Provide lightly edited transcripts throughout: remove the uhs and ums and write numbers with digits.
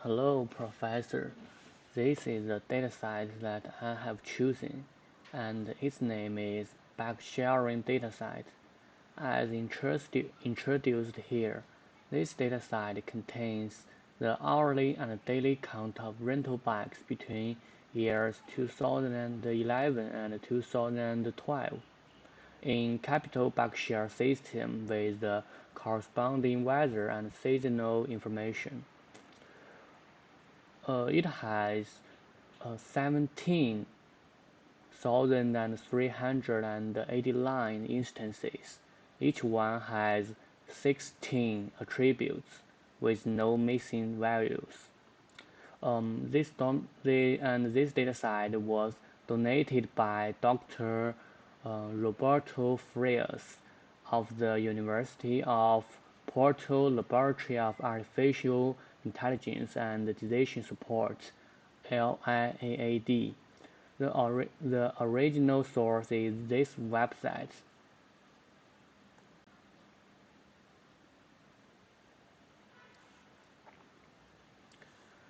Hello, Professor. This is the dataset that I have chosen, and its name is Bike-sharing dataset. As introduced here, this dataset contains the hourly and daily count of rental bikes between years 2011 and 2012 in capital bike-share system with the corresponding weather and seasonal information. It has 17,389 instances. Each one has 16 attributes with no missing values. This dataset was donated by Dr. Roberto Frias of the University of Porto Laboratory of Artificial Intelligence and Decision Support (LIAAD). The original source is this website.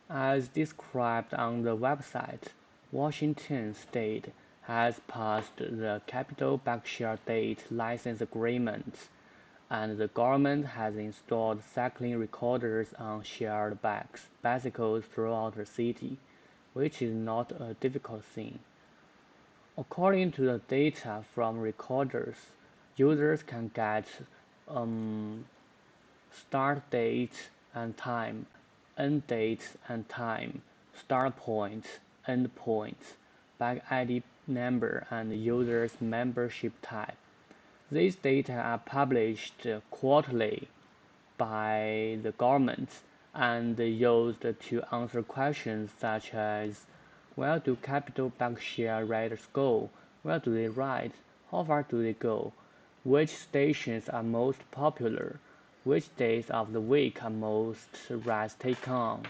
As described on the website, Washington State has passed the Capital Bike-share Date License Agreement, and the government has installed cycling recorders on shared bicycles throughout the city, which is not a difficult thing. According to the data from recorders, users can get start date and time, end date and time, start point, end point, bike ID number, and user's membership type. These data are published quarterly by the government and used to answer questions such as where do capital bike-share riders go? Where do they ride? How far do they go? Which stations are most popular? Which days of the week are most rides taken on?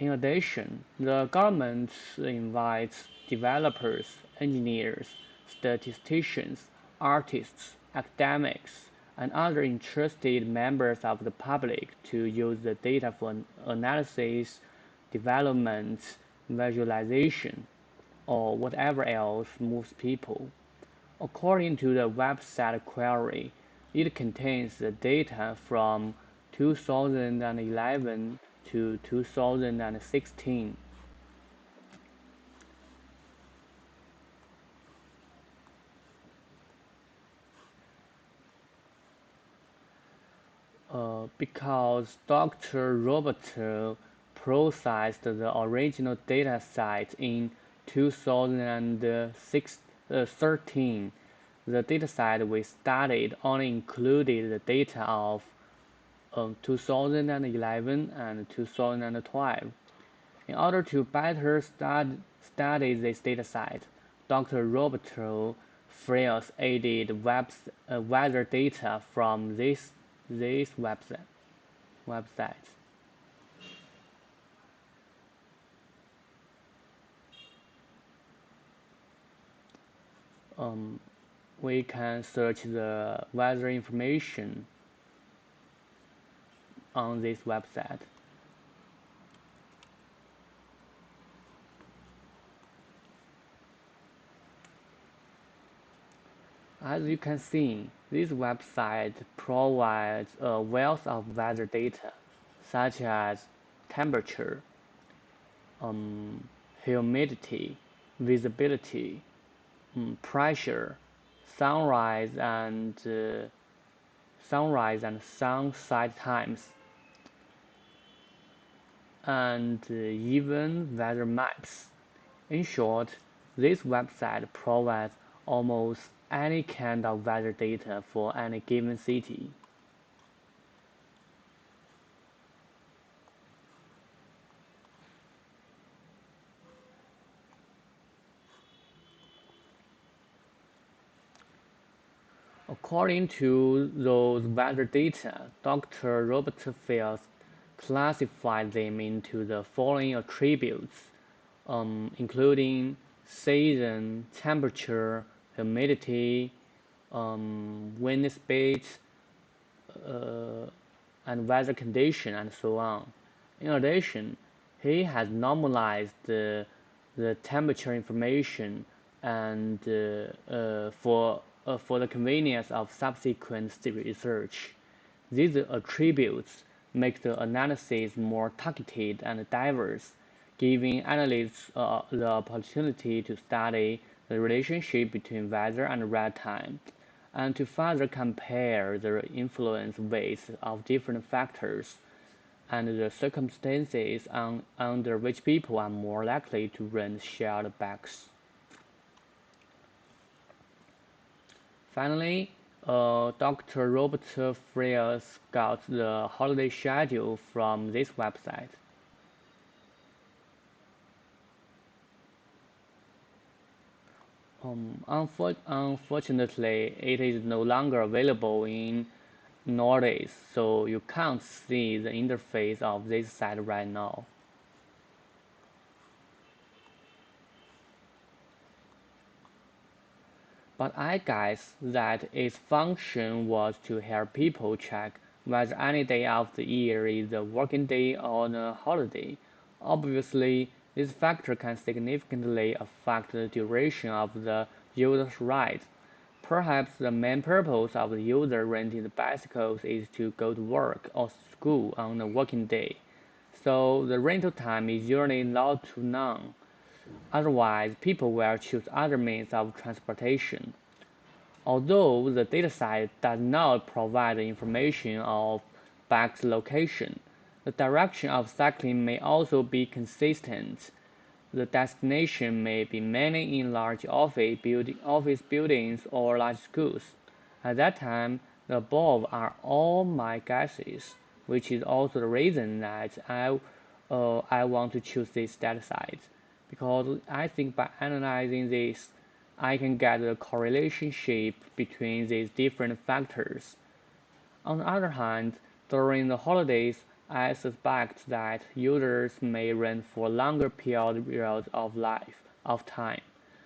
In addition, the government invites developers, engineers, statisticians, artists, academics, and other interested members of the public to use the data for analysis, development, visualization, or whatever else moves people. According to the website query, it contains the data from 2011 to 2016. Because Dr. Roberto processed the original dataset in 2013, the dataset we studied only included the data of 2011 and 2012. In order to better study this dataset, Dr. Roberto Frias added weather data from this website. Um, we can search the weather information on this website. As you can see, this website provides a wealth of weather data, such as temperature, um, humidity, visibility, pressure, sunrise and sunset times, and even weather maps. In short, this website provides almost any kind of weather data for any given city. According to those weather data, Dr. Robert Fields classified them into the following attributes, including season, temperature, humidity, wind speed, and weather condition and so on. In addition, he has normalized the temperature information and for the convenience of subsequent research. These attributes make the analysis more targeted and diverse, giving analysts the opportunity to study the relationship between weather and real time, and to further compare the influence weights of different factors and the circumstances under which people are more likely to rent shared bikes. Finally, Dr. Robert Frears got the holiday schedule from this website. Unfortunately, it is no longer available in Nordics, so you can't see the interface of this site right now. But I guess that its function was to help people check whether any day of the year is a working day or a holiday. Obviously, this factor can significantly affect the duration of the user's ride. Perhaps the main purpose of the user renting the bicycles is to go to work or school on a working day, so the rental time is usually low to none. Otherwise, people will choose other means of transportation. Although the dataset does not provide information of bike's location, the direction of cycling may also be consistent. The destination may be mainly in large office buildings or large schools. At that time, the above are all my guesses, which is also the reason that I want to choose this dataset, because I think by analyzing this, I can get the correlation shape between these different factors. On the other hand, during the holidays, I suspect that users may rent for longer periods of time,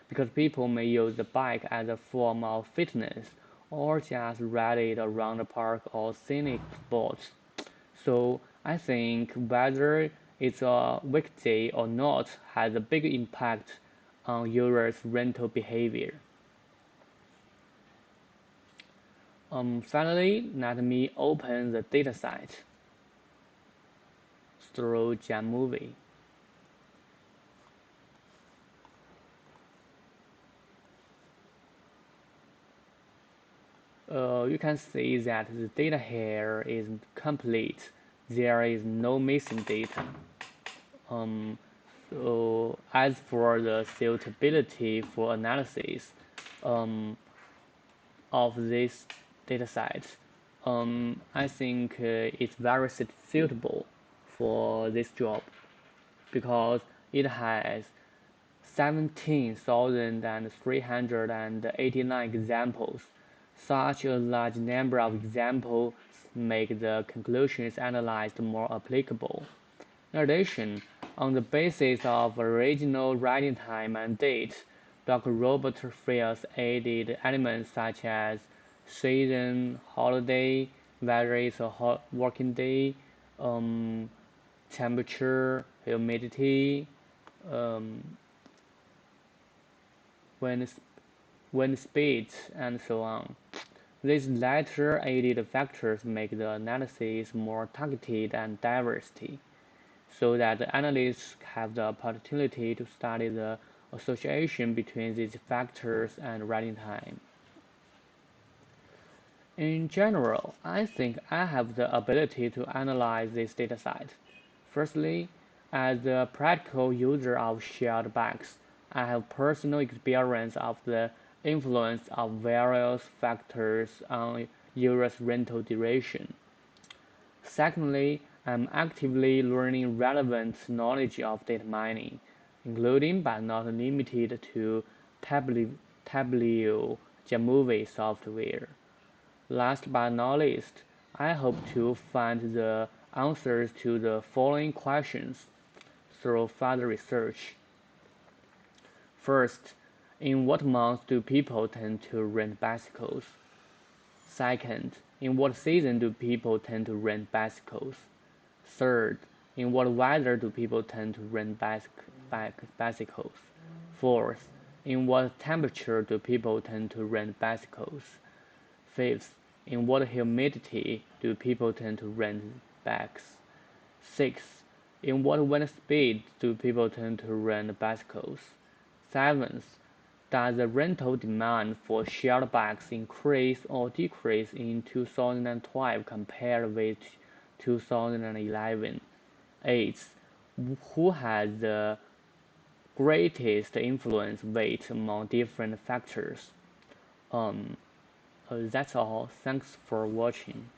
because people may use the bike as a form of fitness or just ride it around the park or scenic spots. So I think whether it's a weekday or not has a big impact on users' rental behavior. Finally, let me open the dataset through Jamovie. You can see that the data here is complete. There is no missing data. So as for the suitability for analysis of this dataset, I think it's very suitable for this job because it has 17,389 examples. Such a large number of examples make the conclusions analyzed more applicable. In addition, on the basis of original writing time and date, Dr. Robert Frears added elements such as season, holiday, whether it's a working day, temperature, humidity, um, wind, wind speed, and so on. These latter added factors make the analysis more targeted and diversity, so that the analysts have the opportunity to study the association between these factors and writing time. In general, I think I have the ability to analyze this dataset. Firstly, as a practical user of shared bikes, I have personal experience of the influence of various factors on users' rental duration. Secondly, I'm actively learning relevant knowledge of data mining, including but not limited to Tableau Jamovie software. Last but not least, I hope to find the answers to the following questions through further research. First, in what months do people tend to rent bicycles? Second, In what season do people tend to rent bicycles? Third, in what weather do people tend to rent bicycles? Fourth, in what temperature do people tend to rent bicycles? Fifth, in what humidity do people tend to rent bikes? Sixth, in what wind speed do people tend to rent bicycles? Seventh, does the rental demand for shared bikes increase or decrease in 2012 compared with 2011? Eighth, who has the greatest influence weight among different factors? That's all. Thanks for watching.